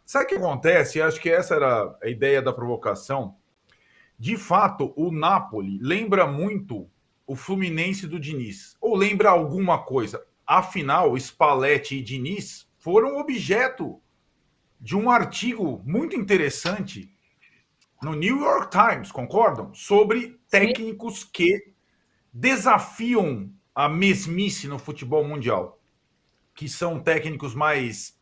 Sabe o que acontece? Acho que essa era a ideia da provocação. De fato, o Napoli lembra muito o Fluminense do Diniz. Ou lembra alguma coisa. Afinal, Spalletti e Diniz foram objeto de um artigo muito interessante no New York Times, concordam? Sobre Sim. técnicos que desafiam a mesmice no futebol mundial. Que são técnicos mais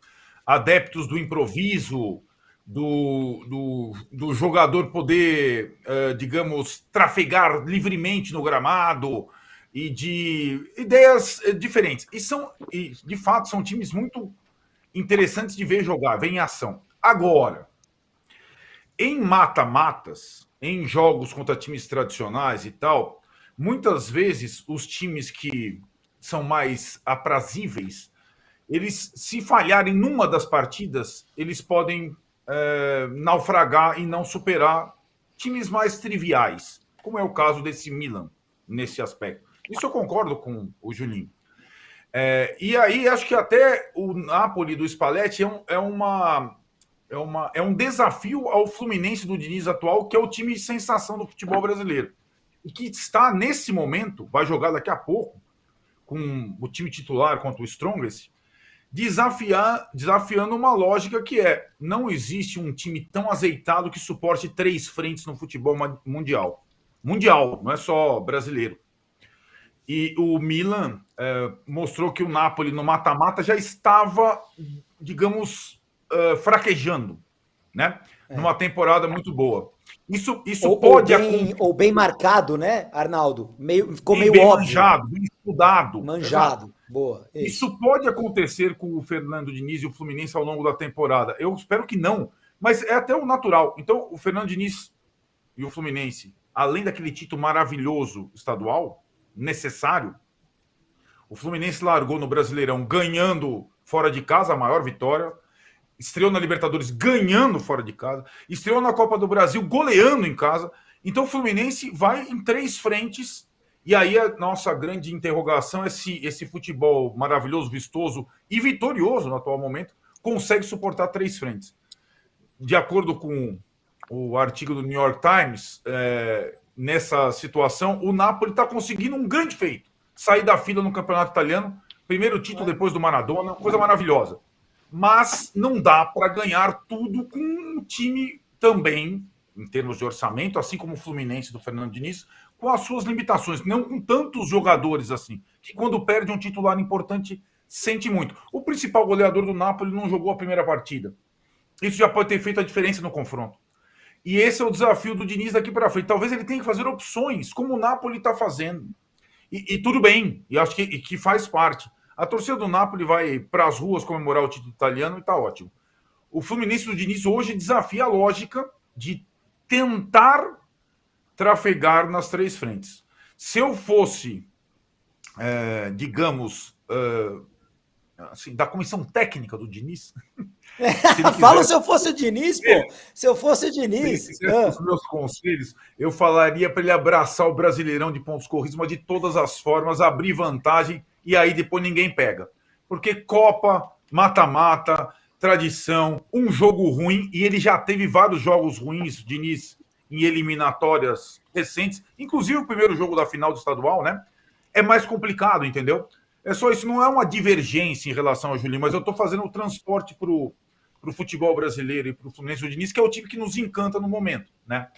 adeptos do improviso, do jogador poder, digamos, trafegar livremente no gramado e de ideias diferentes. E de fato, são times muito interessantes de ver jogar, ver em ação. Agora, em mata-matas, em jogos contra times tradicionais e tal, muitas vezes os times que são mais aprazíveis, eles, se falharem numa das partidas, eles podem naufragar e não superar times mais triviais, como é o caso desse Milan, nesse aspecto. Isso eu concordo com o Julinho. E aí, acho que até o Napoli do Spalletti é um desafio ao Fluminense do Diniz atual, que é o time de sensação do futebol brasileiro. E que está, nesse momento, vai jogar daqui a pouco, com o time titular contra o Strongest, desafiando uma lógica que é: não existe um time tão azeitado que suporte 3 frentes no futebol mundial. Mundial, não é só brasileiro. E o Milan mostrou que o Napoli no mata-mata já estava, digamos, fraquejando, né? Numa temporada muito boa. Isso pode acontecer. Ou bem marcado, né, Arnaldo? Ficou meio bem óbvio. manjado, bem estudado. Manjado. Exato. Boa. Isso pode acontecer com o Fernando Diniz e o Fluminense ao longo da temporada. Eu espero que não, mas é até o natural. Então, o Fernando Diniz e o Fluminense, além daquele título maravilhoso estadual, necessário, o Fluminense largou no Brasileirão ganhando fora de casa, a maior vitória, estreou na Libertadores ganhando fora de casa, estreou na Copa do Brasil goleando em casa. Então o Fluminense vai em 3 frentes. E aí a nossa grande interrogação é se esse futebol maravilhoso, vistoso e vitorioso no atual momento consegue suportar 3 frentes. De acordo com o artigo do New York Times, nessa situação, o Napoli está conseguindo um grande feito. Sair da fila no campeonato italiano, primeiro título depois do Maradona, coisa maravilhosa. Mas não dá para ganhar tudo com um time também, em termos de orçamento, assim como o Fluminense do Fernando Diniz, com as suas limitações, não com tantos jogadores assim, que quando perde um titular importante, sente muito. O principal goleador do Napoli não jogou a primeira partida. Isso já pode ter feito a diferença no confronto. E esse é o desafio do Diniz daqui para frente. Talvez ele tenha que fazer opções, como o Napoli está fazendo. E tudo bem, e acho que faz parte. A torcida do Napoli vai para as ruas comemorar o título italiano e está ótimo. O Fluminense do Diniz hoje desafia a lógica de tentar trafegar nas 3 frentes. Se eu fosse, digamos, assim, da comissão técnica do Diniz... Fala se eu fosse o Diniz, pô. Se eu fosse o Diniz. Se os meus conselhos, eu falaria para ele abraçar o Brasileirão de pontos corridos, mas de todas as formas, abrir vantagem e aí depois ninguém pega. Porque Copa, mata-mata, tradição, um jogo ruim, e ele já teve vários jogos ruins, Diniz, em eliminatórias recentes, inclusive o primeiro jogo da final do estadual, né? É mais complicado, entendeu? É só isso, não é uma divergência em relação ao Julinho, mas eu estou fazendo o transporte para o futebol brasileiro e para o Fluminense do Diniz, que é o time que nos encanta no momento, né?